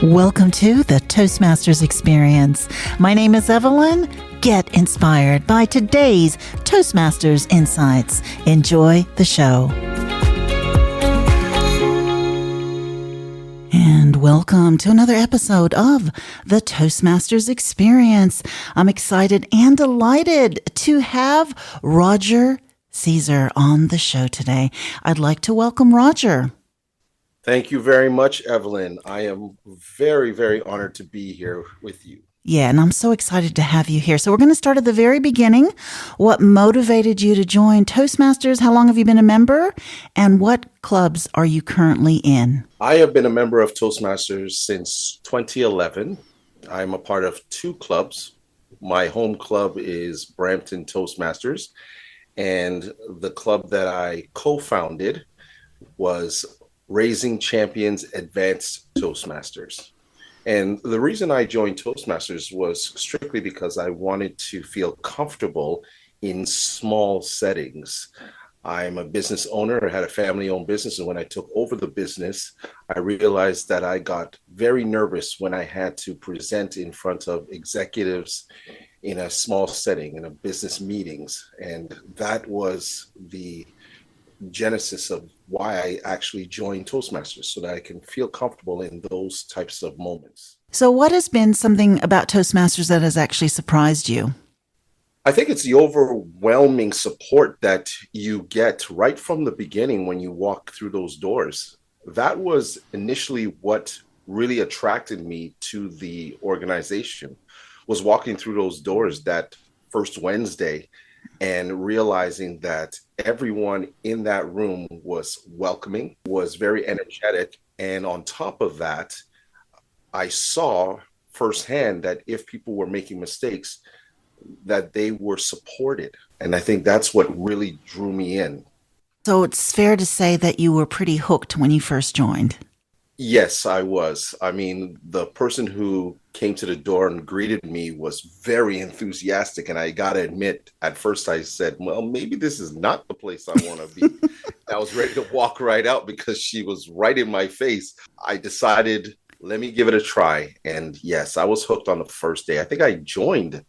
Welcome to the Toastmasters Experience. My name is Evelyn. Get inspired by today's Toastmasters Insights. Enjoy the show. And welcome to another episode of the Toastmasters Experience. I'm excited and delighted to have Roger Caesar on the show today. I'd like to welcome Roger. Thank you very much, Evelyn. I am very, very honored to be here with you. Yeah, and I'm so excited to have you here. So we're going to start at the very beginning. What motivated you to join Toastmasters? How long have you been a member? And what clubs are you currently in? I have been a member of Toastmasters since 2011. I'm a part of two clubs. My home club is Brampton Toastmasters, and the club that I co-founded was Raising Champions Advanced Toastmasters. And the reason I joined Toastmasters was strictly because I wanted to feel comfortable in small settings. I'm a business owner. I had a family-owned business, and when I took over the business, I realized that I got very nervous when I had to present in front of executives in a small setting, in a business meetings. And that was the genesis of why I actually joined Toastmasters, so that I can feel comfortable in those types of moments. So what has been something about Toastmasters that has actually surprised you? I think it's the overwhelming support that you get right from the beginning when you walk through those doors. That was initially what really attracted me to the organization, was walking through those doors that first Wednesday and realizing that everyone in that room was welcoming, was very energetic. And on top of that, I saw firsthand that if people were making mistakes, that they were supported. And I think that's what really drew me in. So it's fair to say that you were pretty hooked when you first joined. Yes, I was. I mean, the person who came to the door and greeted me was very enthusiastic. And I got to admit, at first I said, well, maybe this is not the place I want to be. I was ready to walk right out because she was right in my face. I decided, let me give it a try. And yes, I was hooked on the first day. I think I joined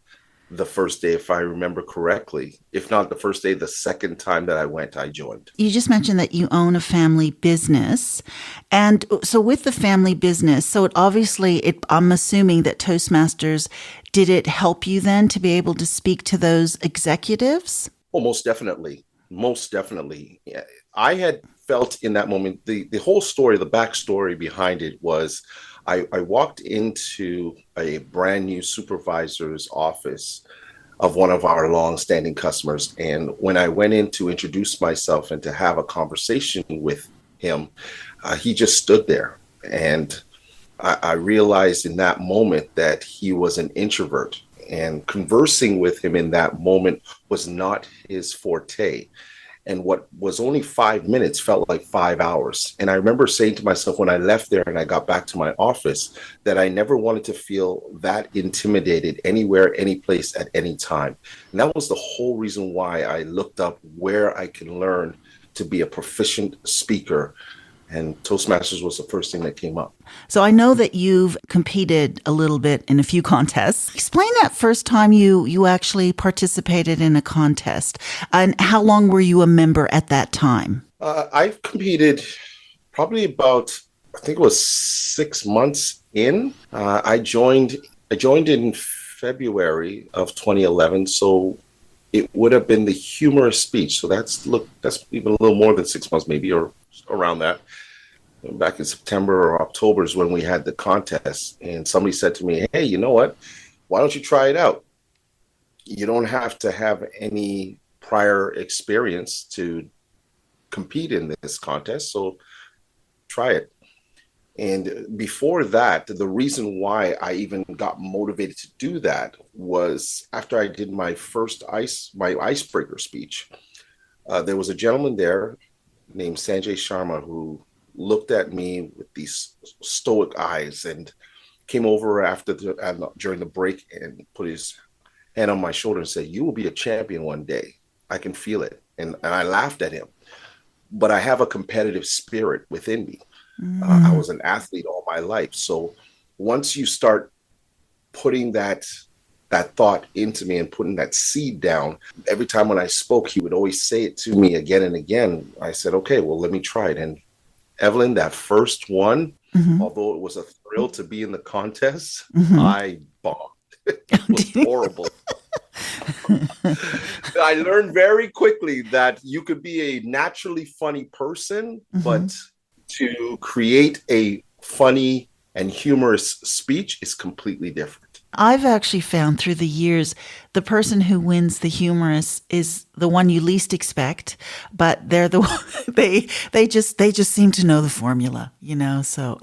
the first day, if I remember correctly. If not the first day, the second time that I went, I joined. You just mentioned that you own a family business. And so with the family business, so I'm assuming that Toastmasters, did it help you then to be able to speak to those executives? Oh, most definitely. Most definitely. Yeah. I had felt in that moment, the whole story, the backstory behind it was, I walked into a brand new supervisor's office of one of our long-standing customers. And when I went in to introduce myself and to have a conversation with him, he just stood there. And I realized in that moment that he was an introvert. And conversing with him in that moment was not his forte. And what was only 5 minutes felt like 5 hours. And I remember saying to myself when I left there and I got back to my office that I never wanted to feel that intimidated anywhere, any place, at any time. And that was the whole reason why I looked up where I can learn to be a proficient speaker. And Toastmasters was the first thing that came up. So I know that you've competed a little bit in a few contests. Explain that first time you actually participated in a contest. And how long were you a member at that time? I've competed probably about, I think it was 6 months in. I joined in February of 2011. So it would have been the humorous speech. So that's even a little more than 6 months, maybe, or around that. Back in September or October is when we had the contest, and somebody said to me, hey, you know what? Why don't you try it out? You don't have to have any prior experience to compete in this contest, so try it. And before that, the reason why I even got motivated to do that was after I did my first icebreaker speech. There was a gentleman there named Sanjay Sharma who looked at me with these stoic eyes and came over during the break and put his hand on my shoulder and said, you will be a champion one day. I can feel it. And I laughed at him. But I have a competitive spirit within me. I was an athlete all my life. So once you start putting that thought into me and putting that seed down, every time when I spoke, he would always say it to me again and again. I said, okay, well, let me try it. And Evelyn, that first one, Mm-hmm. although it was a thrill to be in the contest, Mm-hmm. I bombed. It was horrible. I learned very quickly that you could be a naturally funny person, Mm-hmm. but to create a funny and humorous speech is completely different. I've actually found through the years the person who wins the humorous is the one you least expect, but they're the one, they just seem to know the formula, so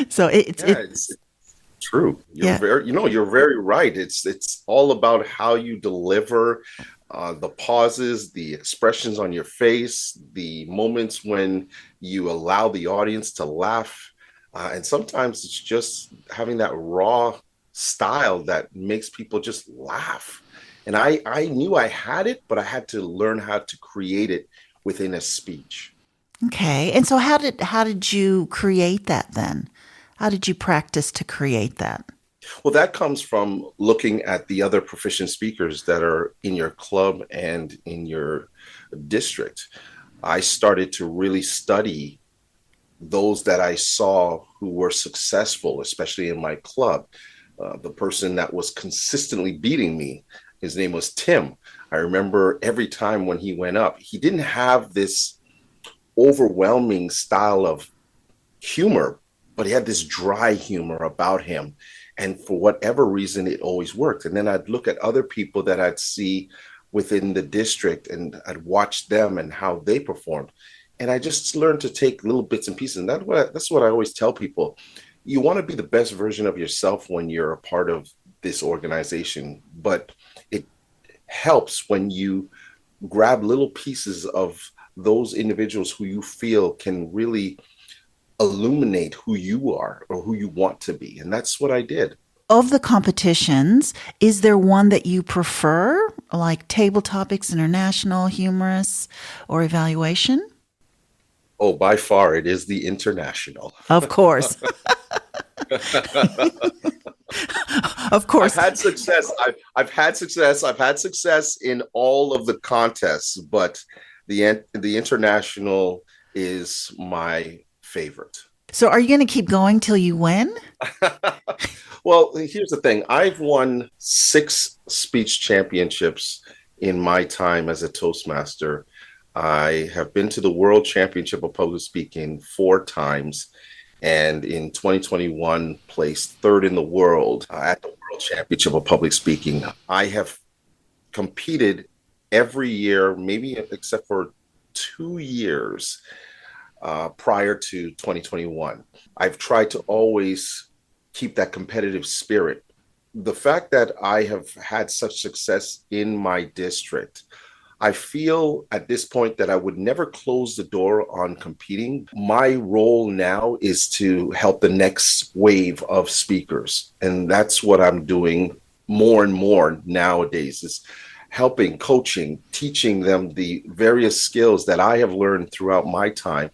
so It's true. yeah. You're very right. It's all about how you deliver, the pauses, the expressions on your face, the moments when you allow the audience to laugh, and sometimes it's just having that raw style that makes people just laugh. And I knew I had it, but I had to learn how to create it within a speech. Okay. And so how did you create that then? How did you practice to create that? Well, that comes from looking at the other proficient speakers that are in your club and in your district. I started to really study those that I saw who were successful, especially in my club. The person that was consistently beating me, his name was Tim. I remember every time when he went up, he didn't have this overwhelming style of humor, but he had this dry humor about him. And for whatever reason, it always worked. And then I'd look at other people that I'd see within the district and I'd watch them and how they performed. And I just learned to take little bits and pieces. And that's what I always tell people. You want to be the best version of yourself when you're a part of this organization, but it helps when you grab little pieces of those individuals who you feel can really illuminate who you are or who you want to be. And that's what I did. Of the competitions, is there one that you prefer, like Table Topics International, Humorous, or Evaluation? Oh, by far, it is the international. Of course. Of I've course. had success. I've had success. I've had success in all of the contests, but the international is my favorite. So are you going to keep going till you win? Well, here's the thing. I've won 6 speech championships in my time as a Toastmaster. I have been to the World Championship of Public Speaking 4 times, and in 2021 placed third in the world at the World Championship of Public Speaking. I have competed every year, maybe except for 2 years prior to 2021. I've tried to always keep that competitive spirit. The fact that I have had such success in my district, I feel at this point that I would never close the door on competing. My role now is to help the next wave of speakers. And that's what I'm doing more and more nowadays, is helping, coaching, teaching them the various skills that I have learned throughout my time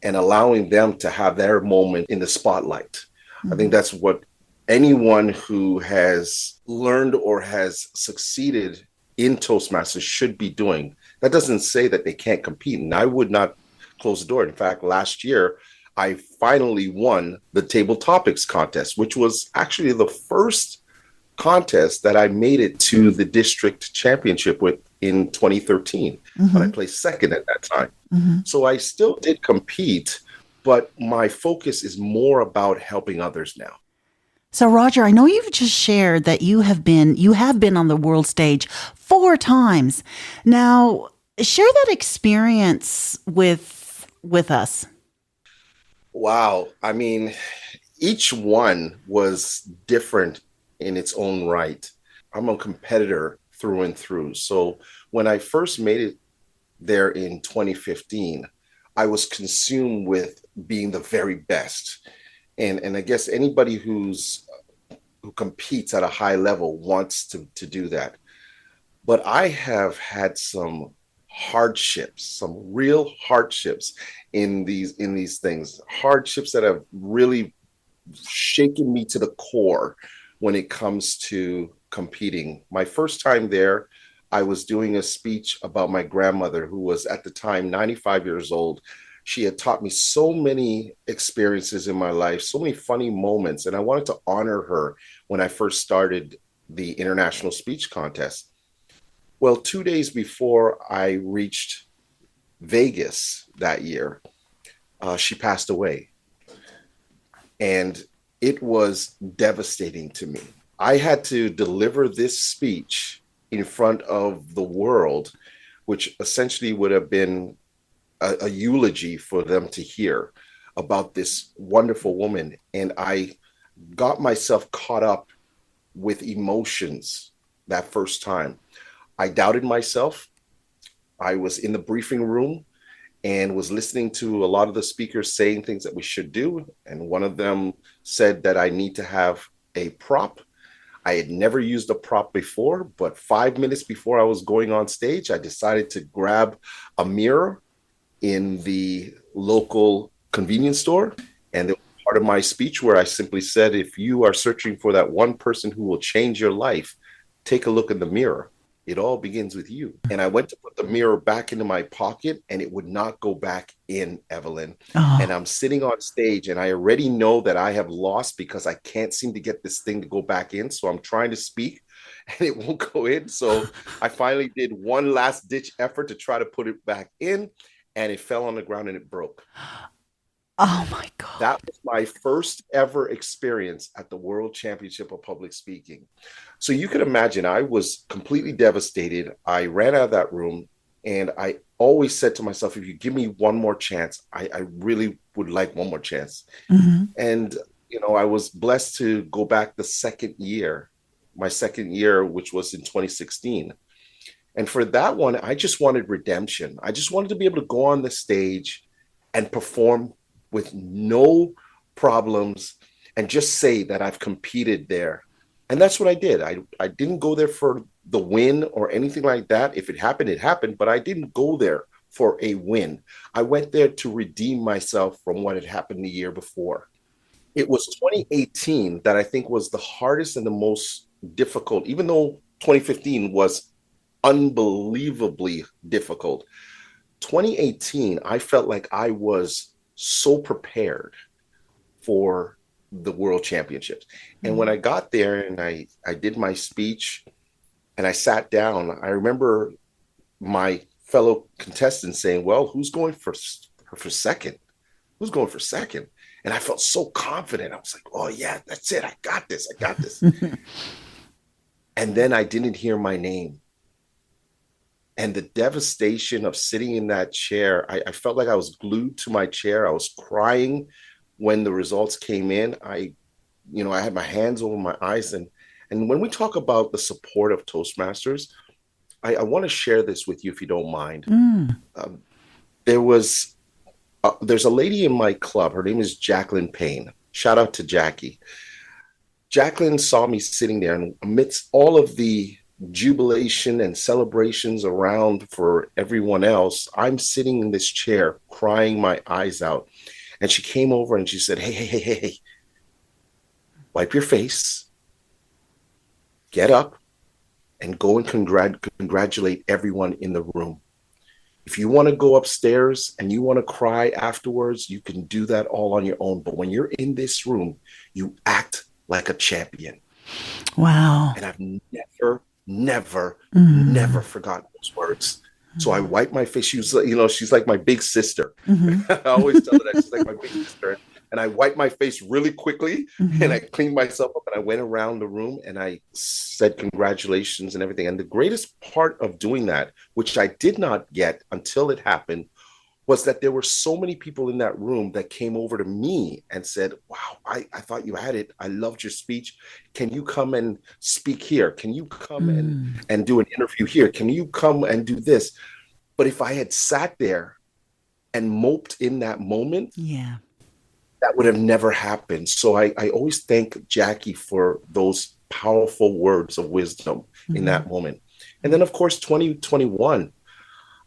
and allowing them to have their moment in the spotlight. Mm-hmm. I think that's what anyone who has learned or has succeeded in Toastmasters should be doing. That doesn't say that they can't compete, and I would not close the door. In fact, last year, I finally won the Table Topics contest, which was actually the first contest that I made it to the district championship with in 2013, mm-hmm. but I placed second at that time. Mm-hmm. So I still did compete, but my focus is more about helping others now. So Roger, I know you've just shared that you have been on the world stage 4 times. Now, share that experience with us. Wow. I mean, each one was different in its own right. I'm a competitor through and through. So when I first made it there in 2015, I was consumed with being the very best. And I guess anybody who competes at a high level wants to do that. But I have had some hardships, some real hardships in these things, hardships that have really shaken me to the core when it comes to competing. My first time there, I was doing a speech about my grandmother, who was at the time 95 years old. She had taught me so many experiences in my life, so many funny moments, and I wanted to honor her when I first started the international speech contest. Well, 2 days before I reached Vegas that year, she passed away. And it was devastating to me. I had to deliver this speech in front of the world, which essentially would have been a eulogy for them to hear about this wonderful woman. And I got myself caught up with emotions that first time. I doubted myself. I was in the briefing room and was listening to a lot of the speakers saying things that we should do. And one of them said that I need to have a prop. I had never used a prop before, but 5 minutes before I was going on stage, I decided to grab a mirror in the local convenience store. And it was part of my speech where I simply said, if you are searching for that one person who will change your life, take a look in the mirror. It all begins with you. And I went to put the mirror back into my pocket and it would not go back in, Evelyn. Oh. And I'm sitting on stage and I already know that I have lost because I can't seem to get this thing to go back in. So I'm trying to speak and it won't go in. So I finally did one last ditch effort to try to put it back in and it fell on the ground and it broke. Oh my God. That was my first ever experience at the World Championship of Public Speaking. So you can imagine I was completely devastated. I ran out of that room and I always said to myself, if you give me one more chance, I really would like one more chance. Mm-hmm. And, I was blessed to go back my second year, which was in 2016. And for that one, I just wanted redemption. I just wanted to be able to go on the stage and perform with no problems and just say that I've competed there. And that's what I did. I didn't go there for the win or anything like that. If it happened, it happened, but I didn't go there for a win. I went there to redeem myself from what had happened the year before. It was 2018 that I think was the hardest and the most difficult, even though 2015 was unbelievably difficult. 2018, I felt like I was so prepared for the World Championships. And when I got there and I did my speech and I sat down, I remember my fellow contestants saying, well, who's going for second? Who's going for second? And I felt so confident. I was like, oh yeah, that's it. I got this. And then I didn't hear my name. And the devastation of sitting in that chair, I felt like I was glued to my chair. I was crying when the results came in. I had my hands over my eyes. And when we talk about the support of Toastmasters, I want to share this with you if you don't mind. There's a lady in my club. Her name is Jacqueline Payne. Shout out to Jackie. Jacqueline saw me sitting there, and amidst all of the jubilation and celebrations around for everyone else, I'm sitting in this chair crying my eyes out. And she came over and she said, hey, wipe your face, get up, and go and congratulate everyone in the room. If you want to go upstairs and you want to cry afterwards, you can do that all on your own. But when you're in this room, you act like a champion. Wow. And I've never forgotten those words. So I wiped my face. She was, she's like my big sister. I always tell her that she's like my big sister. And I wiped my face really quickly and I cleaned myself up and I went around the room and I said congratulations and everything. And the greatest part of doing that, which I did not get until it happened, was that there were so many people in that room that came over to me and said, wow, I thought you had it. I loved your speech. Can you come and speak here? Can you come and do an interview here? Can you come and do this? But if I had sat there and moped in that moment, that would have never happened. So I always thank Jackie for those powerful words of wisdom in that moment. And then, of course, 2021,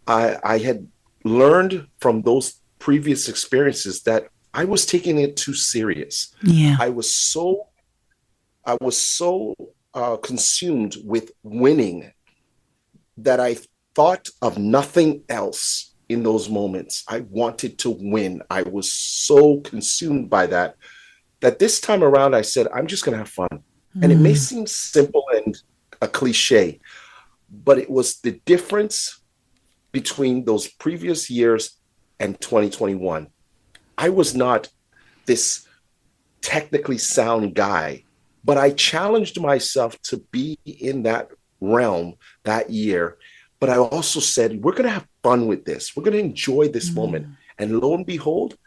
I had learned from those previous experiences that I was taking it too serious. Yeah. I was so consumed with winning that I thought of nothing else in those moments. I wanted to win. I was so consumed by that this time around I said, I'm just going to have fun. And it may Mm. seem simple and a cliche, but it was the difference between those previous years and 2021. I was not this technically sound guy, but I challenged myself to be in that realm that year. But I also said, we're going to have fun with this. We're going to enjoy this moment. Mm. And lo and behold,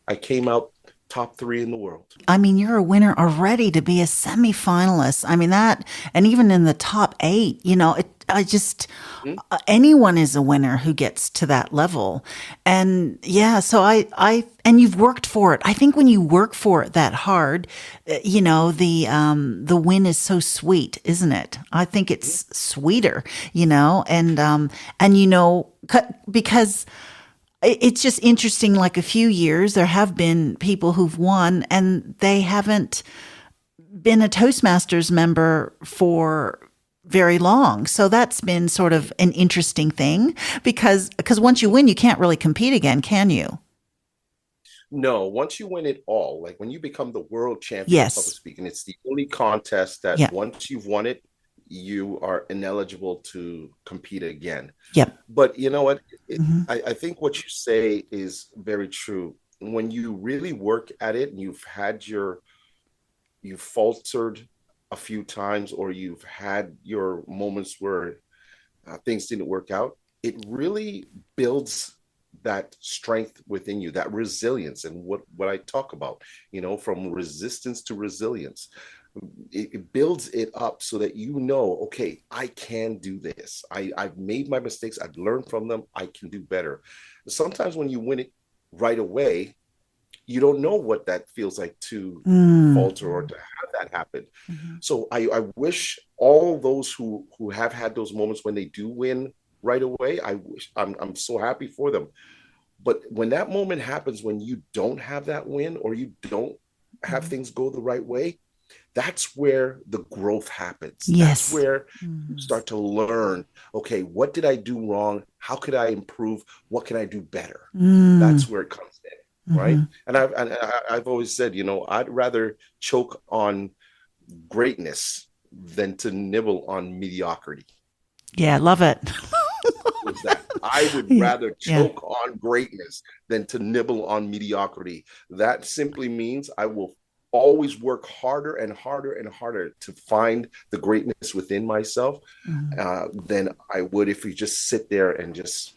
I came out top 3 in the world. I mean, you're a winner already to be a semifinalist. I mean, that, and even in the top 8, anyone is a winner who gets to that level. And yeah, so and you've worked for it. I think when you work for it that hard, the win is so sweet, isn't it? I think it's sweeter, because it's just interesting, like a few years, there have been people who've won and they haven't been a Toastmasters member for very long. So that's been sort of an interesting thing because once you win, you can't really compete again, can you? No, once you win it all, like when you become the world champion of public Yes. speaking, it's the only contest that Yeah. once you've won it, you are ineligible to compete again. Yep. But you know what? Hmm. I think what you say is very true. When you really work at it and you've faltered a few times or you've had your moments where things didn't work out, it really builds that strength within you, that resilience, and what I talk about, from resistance to resilience. It builds it up so that okay, I can do this. I've made my mistakes. I've learned from them. I can do better. Sometimes when you win it right away, you don't know what that feels like to Mm. falter or to have that happen. Hmm. So I wish all those who have had those moments when they do win right away, I'm so happy for them. But when that moment happens, when you don't have that win or you don't have things go the right way, that's where the growth happens. That's Yes. where you Mm. start to learn, okay, what did I do wrong? How could I improve? What can I do better? Mm. That's where it comes in, right? Hmm. And I've always said, I'd rather choke on greatness than to nibble on mediocrity. Yeah, love it. Is that I would Yeah. rather Yeah. choke on greatness than to nibble on mediocrity. That simply means I will always work harder and harder and harder to find the greatness within myself Mm. than I would if we just sit there and just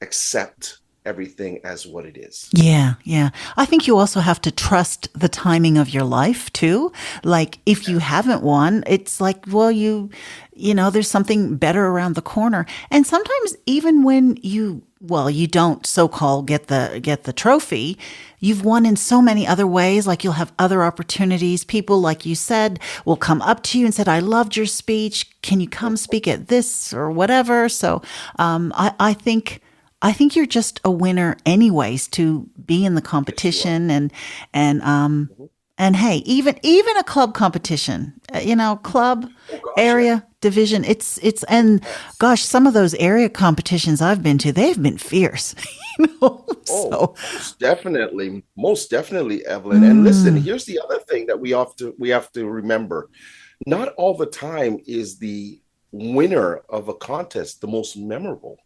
accept everything as what it is. Yeah, yeah. I think you also have to trust the timing of your life too. Like if you Yes. haven't won, it's like, well, there's something better around the corner. And sometimes even when you don't so-called get the trophy, you've won in so many other ways. Like you'll have other opportunities. People, like you said, will come up to you and said, I loved your speech. Can you come speak at this or whatever? So, I think you're just a winner anyways to be in the Yes, you are. competition and Mhm. and hey, even a club competition, club Oh gosh, yeah. area division, and Yes. gosh, some of those area competitions I've been to, they've been fierce. Oh, So most definitely, Evelyn. And listen, mm, here's the other thing that we have to remember. Not all the time is the winner of a contest the most memorable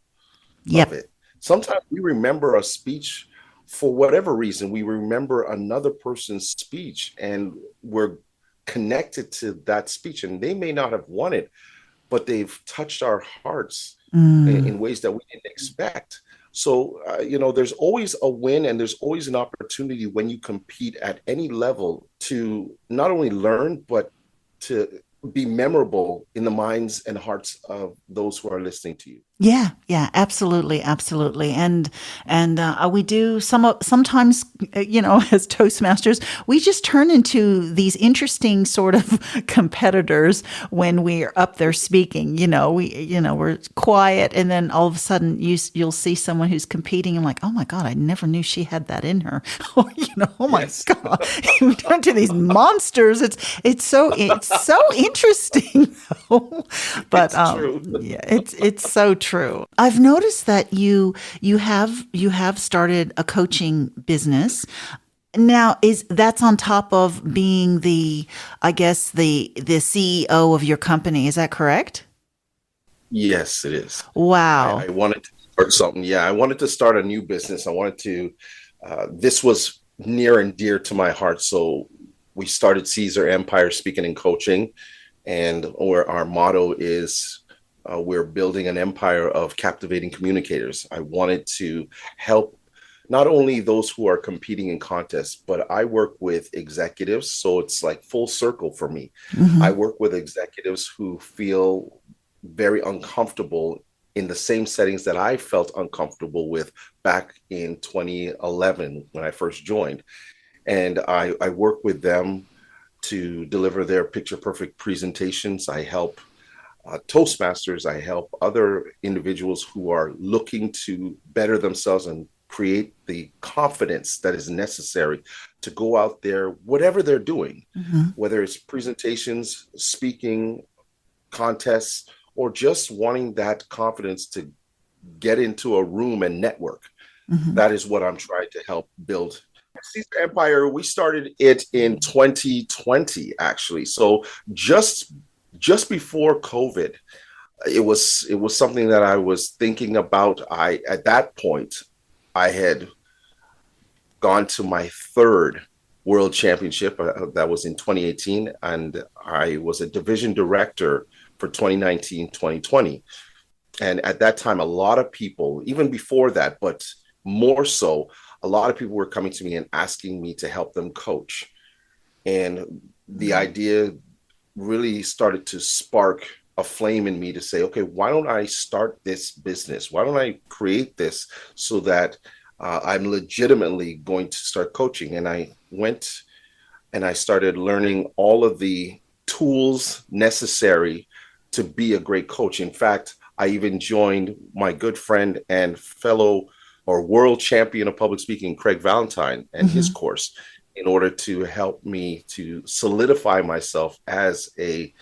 of yep. it. Sometimes we remember a speech for whatever reason. We remember another person's speech and we're connected to that speech, and they may not have won it, but they've touched our hearts Mm, in ways that we didn't expect. So, there's always a win and there's always an opportunity when you compete at any level to not only learn, but to be memorable in the minds and hearts of those who are listening to you. Yeah, absolutely, absolutely, and we do sometimes, as Toastmasters, we just turn into these interesting sort of competitors when we're up there speaking. We're quiet, and then all of a sudden you'll see someone who's competing, and like, oh my God, I never knew she had that in her. Or, oh my Yes. God, we turn into these monsters. It's so interesting, though. But It's true. yeah, it's so true. I've noticed that you have started a coaching business. Now, is that's on top of being I guess the CEO of your company? Is that correct? Yes, it is. I Wow. wanted to start something. Yeah, I wanted to start a new business. I wanted to, this was near and dear to my heart. So we started Caesar Empire Speaking and Coaching, and where our motto is we're building an empire of captivating communicators. I wanted to help not only those who are competing in contests, but I work with executives. So it's like full circle for me. I Hmm. work with executives who feel very uncomfortable in the same settings that I felt uncomfortable with back in 2011 when I first joined. And I work with them to deliver their picture perfect presentations. I help Toastmasters, I help other individuals who are looking to better themselves and create the confidence that is necessary to go out there, whatever they're doing, Hmm. whether it's presentations, speaking, contests, or just wanting that confidence to get into a room and network. Hmm. That is what I'm trying to help build. Caesar Empire, we started it in 2020, actually. So just just before COVID, it was something that I was thinking about. I At that point, I had gone to my third world championship. That was in 2018, and I was a division director for 2019, 2020. And at that time, a lot of people, even before that, but more so, a lot of people were coming to me and asking me to help them coach. And the idea really started to spark a flame in me to say, okay, why don't I start this business? Why don't I create this so that I'm legitimately going to start coaching? And I went and I started learning all of the tools necessary to be a great coach. In fact, I even joined my good friend and fellow or world champion of public speaking, Craig Valentine, and his Hmm. course in order to help me to solidify myself as a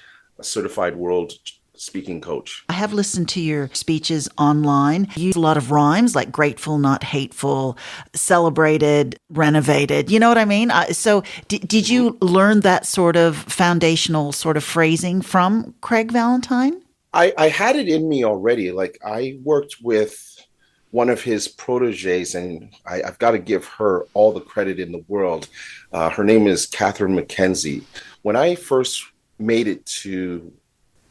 certified world speaking coach. I have listened to your speeches online. You use a lot of rhymes like grateful, not hateful, celebrated, renovated. You know what I mean? So, did Mhm. you learn that sort of foundational sort of phrasing from Craig Valentine? I had it in me already. Like I worked with one of his proteges, and I've got to give her all the credit in the world. Her name is Catherine McKenzie. When I first made it to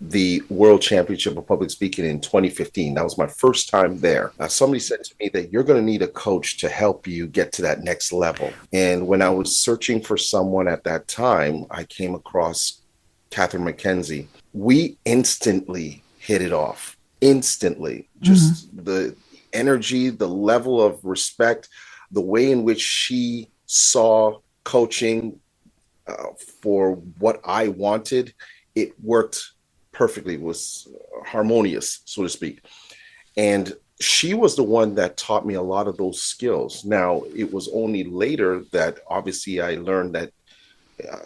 the World Championship of Public Speaking in 2015, that was my first time there. Somebody said to me that you're going to need a coach to help you get to that next level. And when I was searching for someone at that time, I came across Catherine McKenzie. We instantly hit it off. Instantly. Hmm. Just the energy, the level of respect, the way in which she saw coaching for what I wanted, it worked perfectly. It was harmonious, so to speak. And she was the one that taught me a lot of those skills. Now, it was only later that obviously I learned that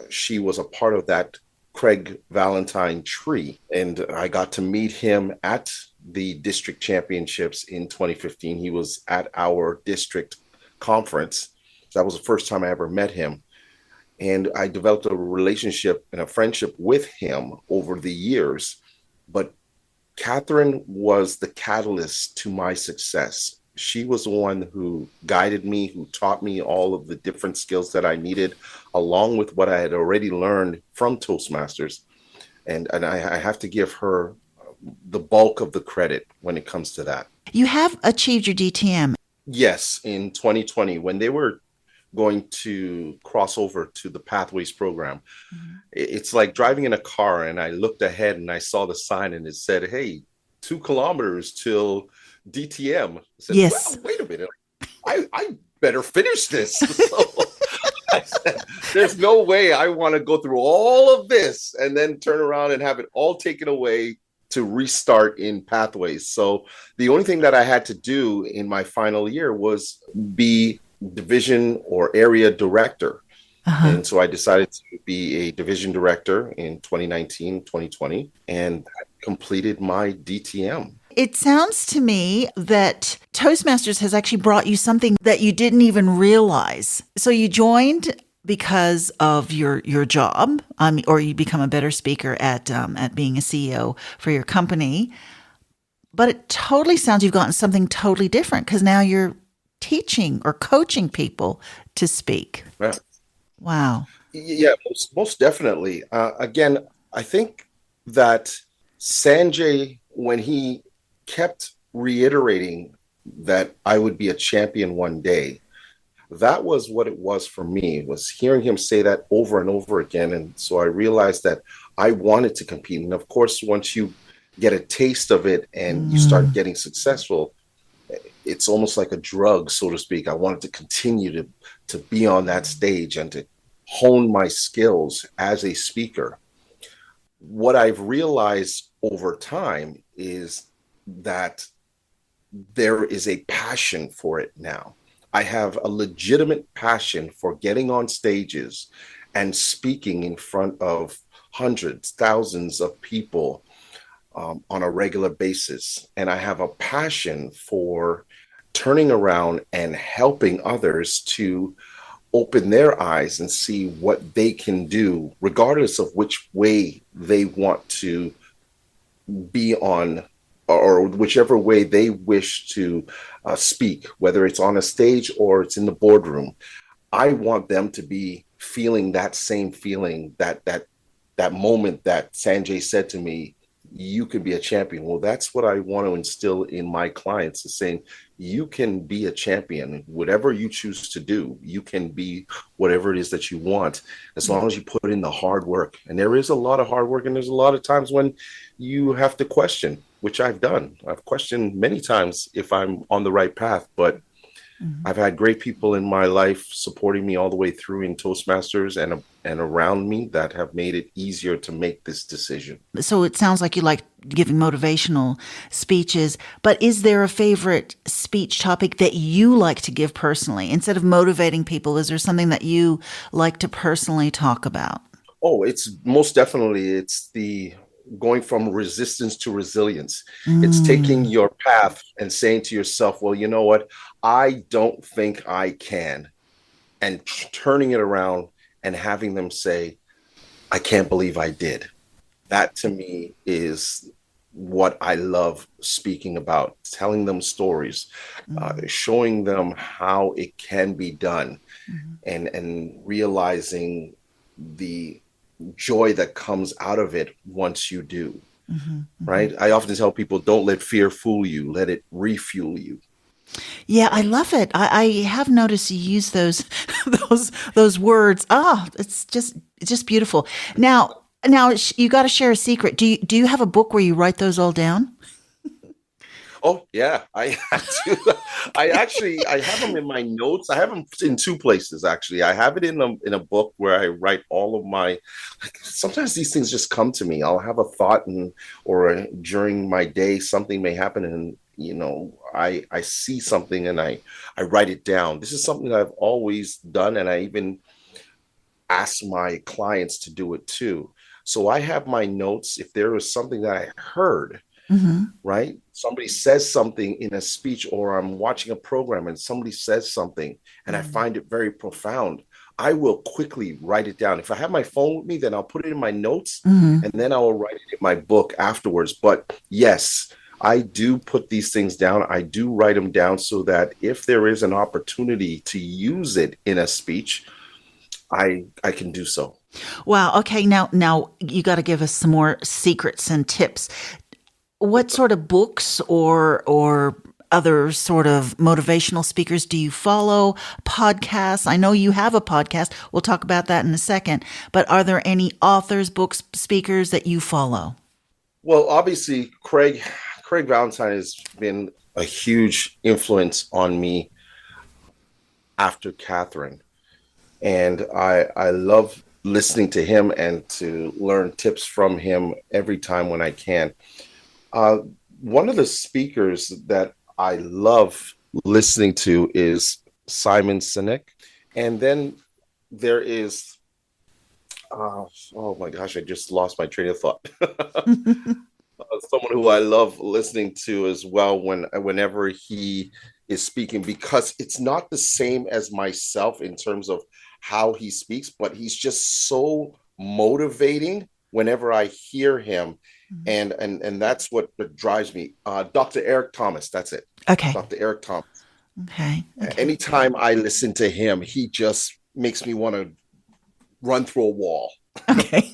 she was a part of that Craig Valentine tree. And I got to meet him at the district championships in 2015. He was at our district conference. That was the first time I ever met him. And I developed a relationship and a friendship with him over the years. But Catherine was the catalyst to my success. She was the one who guided me, who taught me all of the different skills that I needed, along with what I had already learned from Toastmasters. And I have to give her the bulk of the credit when it comes to that. You have achieved your DTM. Yes, in 2020, when they were going to cross over to the Pathways program, Mhm. it's like driving in a car and I looked ahead and I saw the sign and it said, hey, 2 kilometers till DTM. I said, Yes. well, wait a minute. I better finish this. So I said, there's no way I want to go through all of this and then turn around and have it all taken away to restart in Pathways. So the only thing that I had to do in my final year was be division or area director. And so I decided to be a division director in 2019, 2020, and completed my DTM. It sounds to me that Toastmasters has actually brought you something that you didn't even realize. So you joined because of your job, or you become a better speaker at being a CEO for your company. But it totally sounds you've gotten something totally different because now you're teaching or coaching people to speak. Yeah. Wow. Yeah, most definitely. Again, I think that Sanjay, when he kept reiterating that I would be a champion one day, that was what it was for me, was hearing him say that over and over again. And so I realized that I wanted to compete. And of course, once you get a taste of it and you start getting successful, it's almost like a drug, so to speak. I wanted to continue to be on that stage and to hone my skills as a speaker. What I've realized over time is that there is a passion for it now. I have a legitimate passion for getting on stages and speaking in front of hundreds, thousands of people on a regular basis. And I have a passion for turning around and helping others to open their eyes and see what they can do, regardless of which way they want to be on, or whichever way they wish to speak, whether it's on a stage or it's in the boardroom. I want them to be feeling that same feeling, that moment that Sanjay said to me, you can be a champion. Well, that's what I want to instill in my clients, is saying you can be a champion. Whatever you choose to do, you can be whatever it is that you want, as long as you put in the hard work. And there is a lot of hard work, and there's a lot of times when you have to question, which I've done. I've questioned many times if I'm on the right path, but I've had great people in my life supporting me all the way through in Toastmasters and around me that have made it easier to make this decision. So it sounds like you like giving motivational speeches, but is there a favorite speech topic that you like to give personally? Instead of motivating people, is there something that you like to personally talk about? Oh, it's most definitely, it's the going from resistance to resilience. It's taking your path and saying to yourself, well, you know what? I don't think I can. And turning it around and having them say, I can't believe I did. That to me is what I love speaking about, telling them stories, showing them how it can be done, and realizing the joy that comes out of it once you do. Right? I often tell people, don't let fear fool you, let it refuel you. Yeah, I love it. I have noticed you use those those words. It's just beautiful. Now you got to share a secret. Do you have a book where you write those all down? Oh yeah, I do. I have them in my notes. I have them in two places actually. I have it in a book where I write all of my. Sometimes these things just come to me. I'll have a thought or during my day something may happen, and I see something and I write it down. This is something that I've always done, and I even ask my clients to do it too. So I have my notes. If there is something that I heard. Right? Somebody says something in a speech, or I'm watching a program and somebody says something and I find it very profound, I will quickly write it down. If I have my phone with me, then I'll put it in my notes and then I will write it in my book afterwards. But yes, I do put these things down. I do write them down so that if there is an opportunity to use it in a speech, I can do so. Wow. Okay. Now you got to give us some more secrets and tips. What sort of books or other sort of motivational speakers do you follow? Podcasts? I know you have a podcast. We'll talk about that in a second. But are there any authors, books, speakers that you follow? Well, obviously, Craig Craig Valentine has been a huge influence on me after Catherine. And I love listening to him and to learn tips from him every time when I can. Uh, One of the speakers that I love listening to is Simon Sinek. And then there is, oh my gosh, I just lost my train of thought. Someone who I love listening to as well whenever he is speaking, because it's not the same as myself in terms of how he speaks, but he's just so motivating whenever I hear him. And that's what drives me. Dr. Eric Thomas, that's it. Okay. Dr. Eric Thomas. Okay. Anytime I listen to him, he just makes me want to run through a wall. Okay.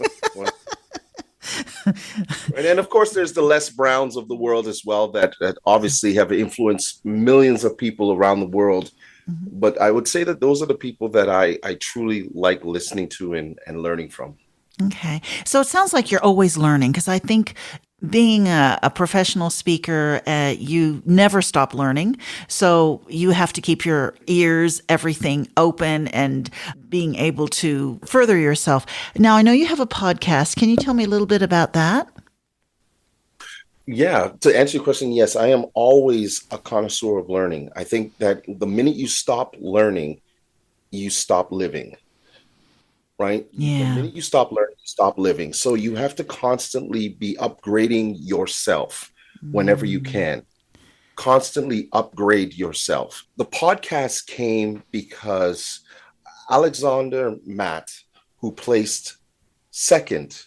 And then, of course, there's the Les Browns of the world as well that obviously have influenced millions of people around the world. Mm-hmm. But I would say that those are the people that I truly like listening to and learning from. Okay. So it sounds like you're always learning, because I think being a professional speaker, you never stop learning. So you have to keep your ears, everything open, and being able to further yourself. Now, I know you have a podcast. Can you tell me a little bit about that? Yeah, to answer your question, yes, I am always a connoisseur of learning. I think that the minute you stop learning, you stop living. Right? Yeah. The minute you stop learning, you stop living. So you have to constantly be upgrading yourself whenever you can. Constantly upgrade yourself. The podcast came because Alexander Matt, who placed second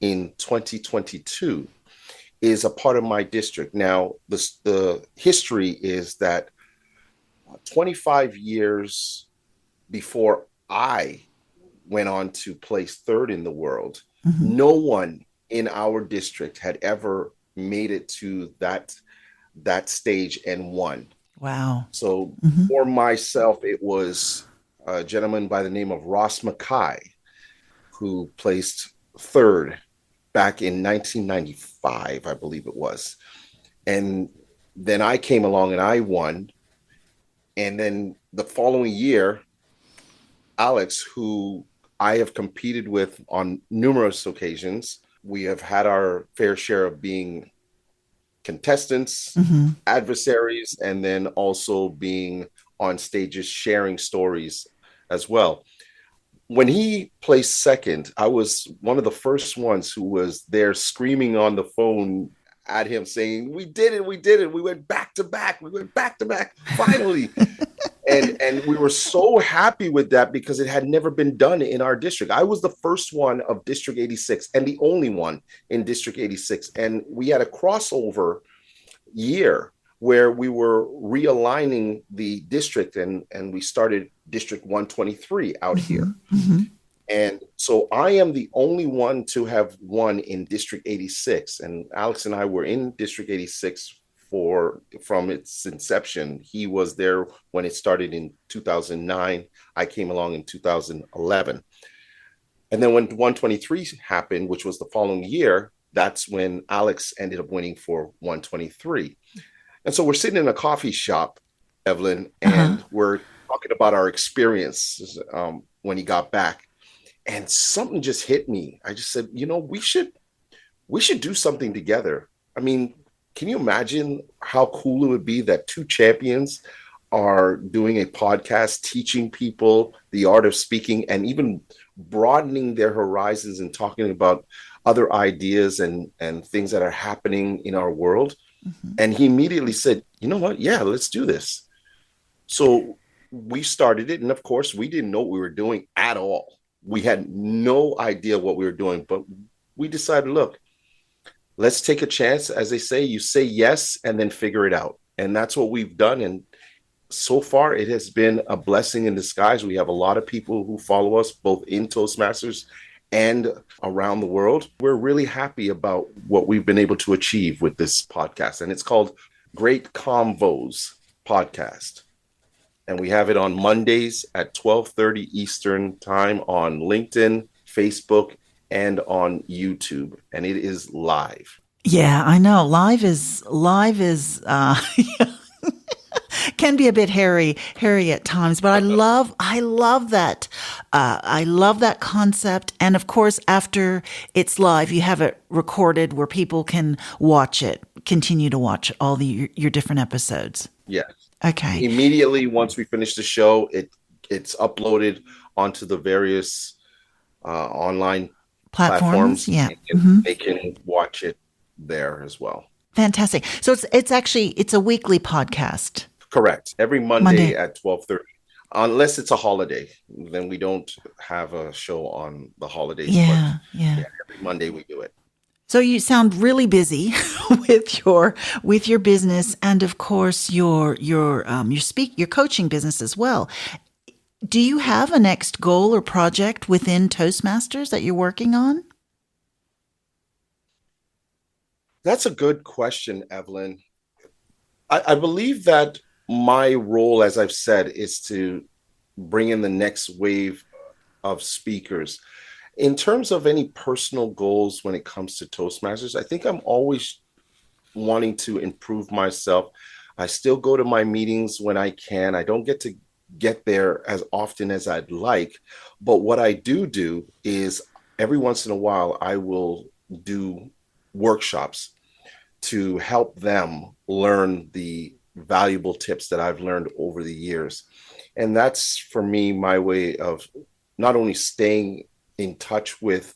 in 2022, is a part of my district. Now, the history is that 25 years before I went on to place third in the world, no one in our district had ever made it to that stage and won. Wow. So for myself, it was a gentleman by the name of Ross Mackay, who placed third back in 1995, I believe it was. And then I came along and I won. And then the following year, Alex, who I have competed with on numerous occasions, we have had our fair share of being contestants, adversaries, and then also being on stages sharing stories as well. When he placed second, I was one of the first ones who was there screaming on the phone at him saying, "We did it, we did it. We went back to back. We went back to back, finally." And we were so happy with that because it had never been done in our district. I was the first one of District 86 and the only one in District 86. And we had a crossover year where we were realigning the district and we started District 123 out here. And so I am the only one to have won in District 86. And Alex and I were in District 86 from its inception. He was there when it started in 2009. I came along in 2011. And then when 123 happened, which was the following year, that's when Alex ended up winning for 123. And so we're sitting in a coffee shop, Evelyn, and we're talking about our experience when he got back. And something just hit me. I just said, we should do something together. I mean, can you imagine how cool it would be that two champions are doing a podcast, teaching people the art of speaking and even broadening their horizons and talking about other ideas and things that are happening in our world? And he immediately said, "You know what? Yeah, let's do this." So we started it. And of course, we didn't know what we were doing at all. We had no idea what we were doing, but we decided, look, let's take a chance. As they say, you say yes and then figure it out. And that's what we've done. And so far, it has been a blessing in disguise. We have a lot of people who follow us both in Toastmasters and around the world. We're really happy about what we've been able to achieve with this podcast. And it's called Great Convos Podcast. And we have it on Mondays at 12:30 Eastern time on LinkedIn, Facebook, and on YouTube. And it is live. Yeah, I know. Live is can be a bit hairy at times, but I love that. I love that concept. And of course, after it's live, you have it recorded where people can watch it, continue to watch all your different episodes. Yes. Okay. Immediately once we finish the show, it's uploaded onto the various online Platforms. platforms, Yeah. and they can watch it there as well. Fantastic. So it's a weekly podcast. Correct. Every Monday Monday. at 12:30. Unless it's a holiday, then we don't have a show on the holidays. But Yeah. Yeah. yeah, every Monday we do it. So you sound really busy with your business, and of course your coaching business as well. Do you have a next goal or project within Toastmasters that you're working on? That's a good question, Evelyn. I believe that my role, as I've said, is to bring in the next wave of speakers. In terms of any personal goals when it comes to Toastmasters, I think I'm always wanting to improve myself. I still go to my meetings when I can. I don't get to get there as often as I'd like. But what I do is every once in a while, I will do workshops to help them learn the valuable tips that I've learned over the years. And that's for me my way of not only staying in touch with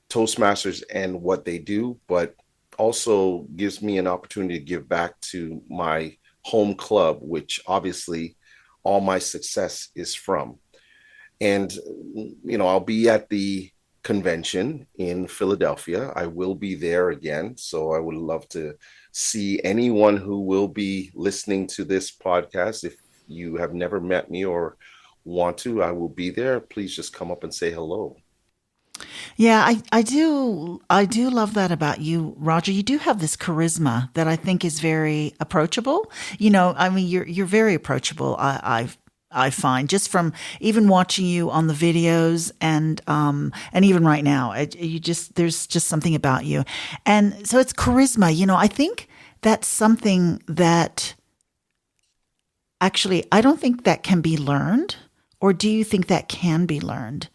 Toastmasters and what they do, but also gives me an opportunity to give back to my home club, which obviously all my success is from. And, I'll be at the convention in Philadelphia. I will be there again. So I would love to see anyone who will be listening to this podcast. If you have never met me or want to, I will be there. Please just come up and say hello. Yeah, I do love that about you, Roger. You do have this charisma that I think is very approachable. I mean, you're very approachable. I find just from even watching you on the videos and even right now, there's just something about you, and so it's charisma. I think that's something that actually I don't think that can be learned, or do you think that can be learned?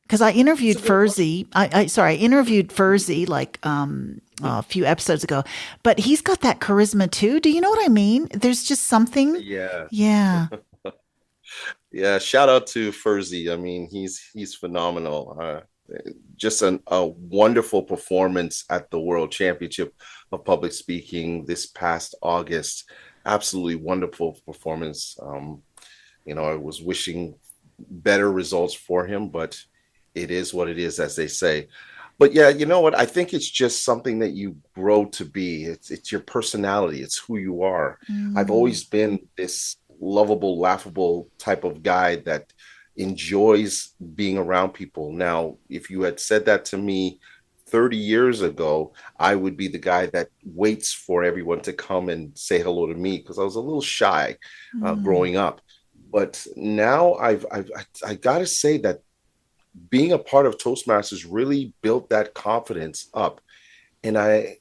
Because I interviewed Furzy. I interviewed Furzy like a few episodes ago, but he's got that charisma too. Do you know what I mean? There's just something. Yeah. Yeah. Yeah. Shout out to Furzy. I mean, he's phenomenal. Just a wonderful performance at the World Championship of Public Speaking this past August. Absolutely wonderful performance. I was wishing better results for him, but it is what it is, as they say. But yeah, you know what? I think it's just something that you grow to be. It's your personality. It's who you are. I've Mm. always been this lovable, laughable type of guy that enjoys being around people. Now, if you had said that to me 30 years ago, I would be the guy that waits for everyone to come and say hello to me because I was a little shy Mm. growing up. But now I got to say that being a part of Toastmasters really built that confidence up. And I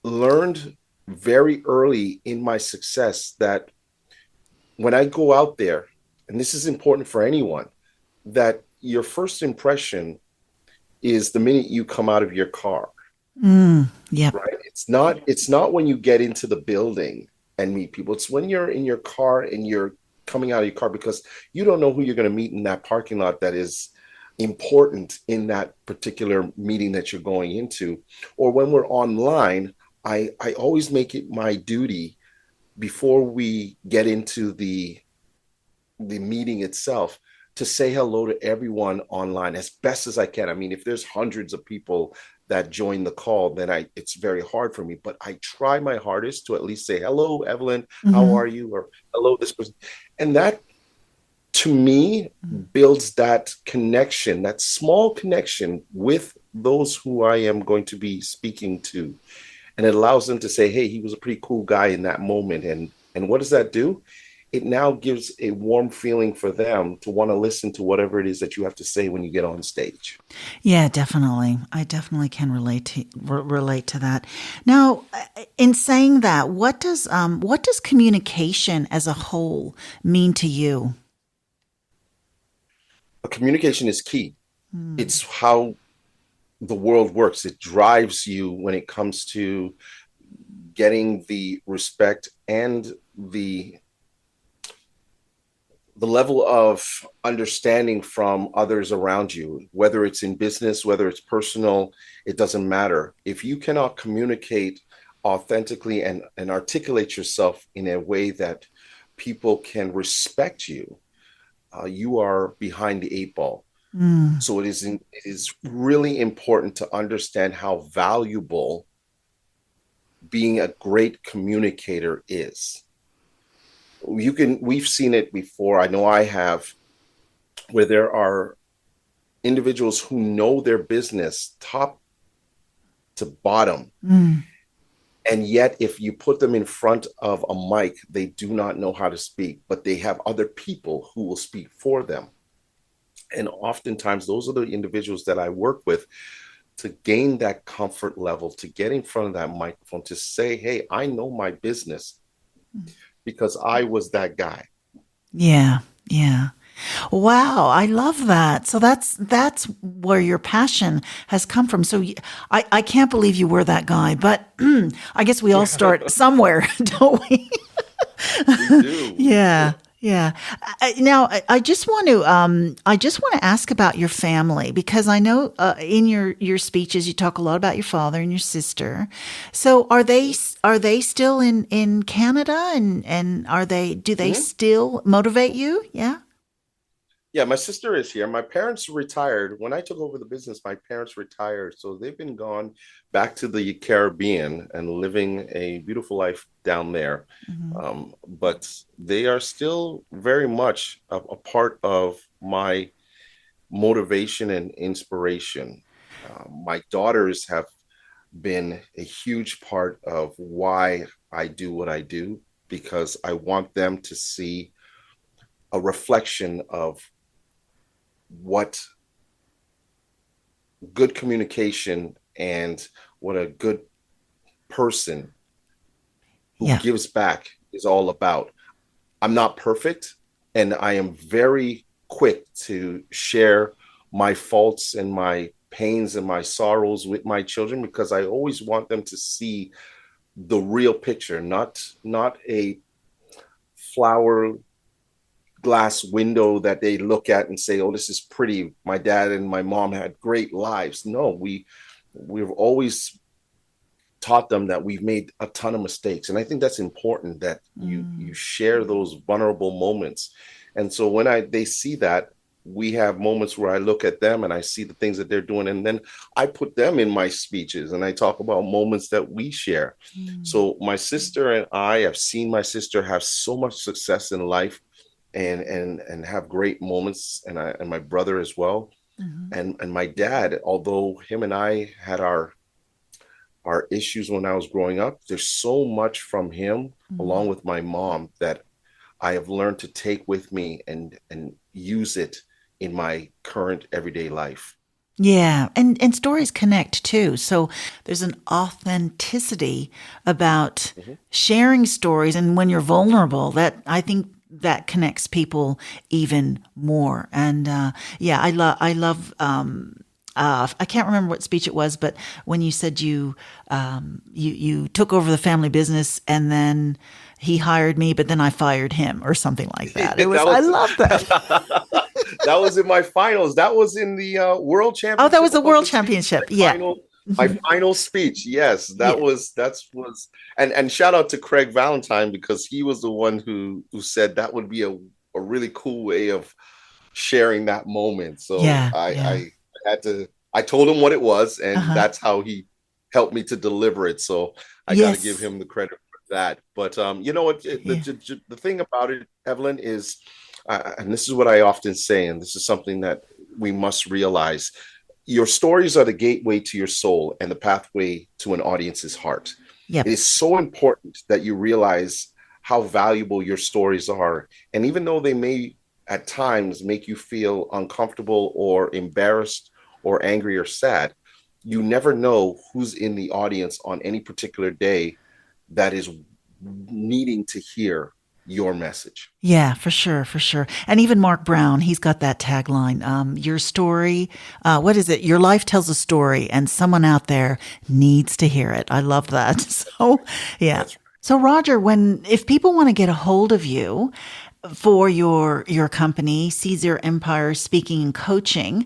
learned very early in my success that when I go out there, and this is important for anyone, that your first impression is the minute you come out of your car. Mm. Yep. Right. It's not when you get into the building and meet people. It's when you're in your car and you're coming out of your car because you don't know who you're going to meet in that parking lot that is important in that particular meeting that you're going into. Or when we're online, I always make it my duty before we get into the meeting itself to say hello to everyone online as best as I can. I mean, if there's hundreds of people that join the call, then it's very hard for me. But I try my hardest to at least say, hello, Evelyn, how Mm-hmm. are you? Or hello, this person. And that to me builds that connection, that small connection with those who I am going to be speaking to. And it allows them to say, hey, he was a pretty cool guy in that moment. And what does that do? it now gives a warm feeling for them to want to listen to whatever it is that you have to say when you get on stage. Yeah, definitely. I definitely can relate to that. Now, in saying that, what does communication as a whole mean to you? Communication is key. It's how the world works. It drives you when it comes to getting the respect and the level of understanding from others around you, whether it's in business, whether it's personal, it doesn't matter. If you cannot communicate authentically and articulate yourself in a way that people can respect you, you are behind the eight ball. So it is really important to understand how valuable being a great communicator is. We've seen it before. I know I have, where there are individuals who know their business top to bottom. And yet, if you put them in front of a mic, they do not know how to speak, but they have other people who will speak for them. And oftentimes, those are the individuals that I work with to gain that comfort level, to get in front of that microphone, to say, hey, I know my business because I was that guy. Yeah, yeah. Wow, I love that. So that's where your passion has come from. So I can't believe you were that guy, but I guess we all start somewhere, don't we? We do. Yeah. Yeah. Now, I just want to ask about your family, because I know in your speeches you talk a lot about your father and your sister. So are they still in Canada, and do they still motivate you? Yeah. Yeah, my sister is here. My parents retired. When I took over the business, my parents retired. So they've been gone back to the Caribbean and living a beautiful life down there. But they are still very much a part of my motivation and inspiration. My daughters have been a huge part of why I do what I do, because I want them to see a reflection of what good communication and what a good person who gives back is all about. I'm not perfect, and I am very quick to share my faults and my pains and my sorrows with my children, because I always want them to see the real picture, not a flower glass window that they look at and say, oh, this is pretty. My dad and my mom had great lives. No, we've always taught them that we've made a ton of mistakes. And I think that's important, that you share those vulnerable moments. And so when they see that, we have moments where I look at them and I see the things that they're doing, and then I put them in my speeches and I talk about moments that we share. So my sister and I have seen my sister have so much success in life and have great moments, and my brother as well. And my dad, although him and I had our issues when I was growing up, there's so much from him along with my mom that I have learned to take with me and use it in my current everyday life. Yeah, and stories connect too. So there's an authenticity about sharing stories, and when you're vulnerable, that I think that connects people even more. And I love. I can't remember what speech it was, but when you said you took over the family business and then he hired me, but then I fired him, or something like that. I love that. That was in my finals. That was in the World Championship. Oh, that was the World Championship. Yeah. My final speech. Yes, was and shout out to Craig Valentine, because he was the one who said that would be a really cool way of sharing that moment. So I told him what it was, and that's how he helped me to deliver it. So I got to give him the credit for that. But you know what? The thing about it, Evelyn, is, and this is what I often say, and this is something that we must realize: your stories are the gateway to your soul and the pathway to an audience's heart. It is so important that you realize how valuable your stories are. And even though they may at times make you feel uncomfortable or embarrassed or angry or sad, you never know who's in the audience on any particular day that is needing to hear your message. Yeah, for sure, for sure. And even Mark Brown, he's got that tagline, your story, what is it? Your life tells a story and someone out there needs to hear it. I love that. So, yeah. That's right. So Roger, if people want to get a hold of you for your company, Caesar Empire Speaking and Coaching,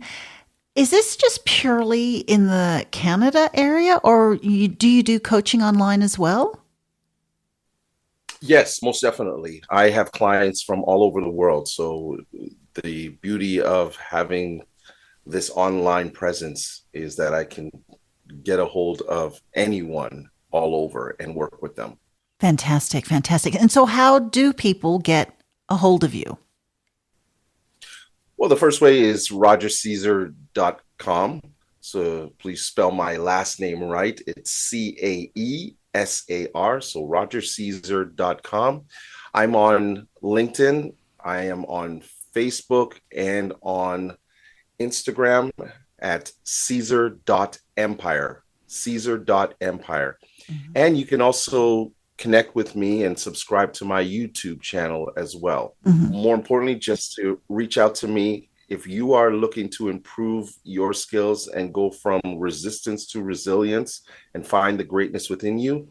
is this just purely in the Canada area, or do you do coaching online as well? Yes, most definitely. I have clients from all over the world. So the beauty of having this online presence is that I can get a hold of anyone all over and work with them. Fantastic, fantastic. And so how do people get a hold of you? Well, the first way is rogercaesar.com. So please spell my last name right. It's CAESAR. So rogercaesar.com. I'm on LinkedIn. I am on Facebook and on Instagram at Caesar.empire. Caesar.empire. Mm-hmm. And you can also connect with me and subscribe to my YouTube channel as well. Mm-hmm. More importantly, just to reach out to me if you are looking to improve your skills and go from resistance to resilience and find the greatness within you.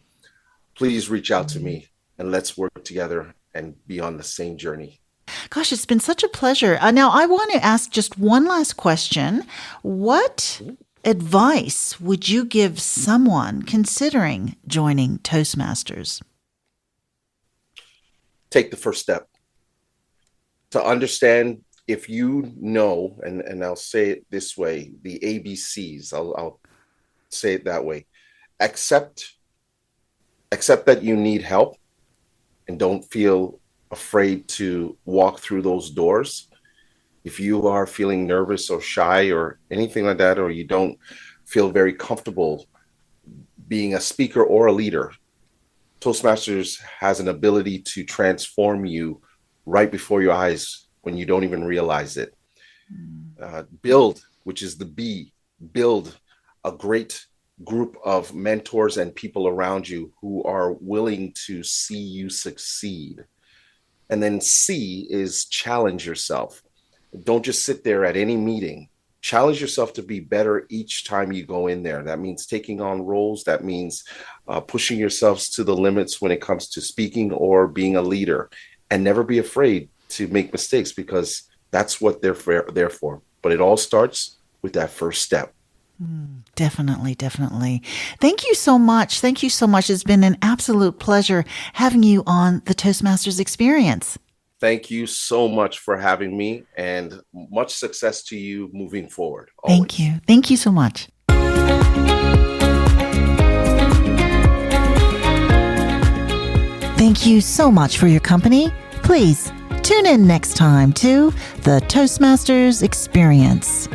Please reach out to me and let's work together and be on the same journey. Gosh, it's been such a pleasure. Now, I want to ask just one last question. What advice would you give someone considering joining Toastmasters? Take the first step. To understand, if you know, and I'll say it this way, the ABCs, I'll say it that way. Accept that you need help and don't feel afraid to walk through those doors. If you are feeling nervous or shy or anything like that, or you don't feel very comfortable being a speaker or a leader, Toastmasters has an ability to transform you right before your eyes when you don't even realize it. Build, which is the B, build a great group of mentors and people around you who are willing to see you succeed. And then C is challenge yourself. Don't just sit there at any meeting. Challenge yourself to be better each time you go in there. That means taking on roles. That means pushing yourselves to the limits when it comes to speaking or being a leader. And never be afraid to make mistakes, because that's what they're there for. But it all starts with that first step. Definitely, definitely. Thank you so much. Thank you so much. It's been an absolute pleasure having you on the Toastmasters Experience. Thank you so much for having me, and much success to you moving forward. Always. Thank you. Thank you so much. Thank you so much for your company. Please tune in next time to the Toastmasters Experience.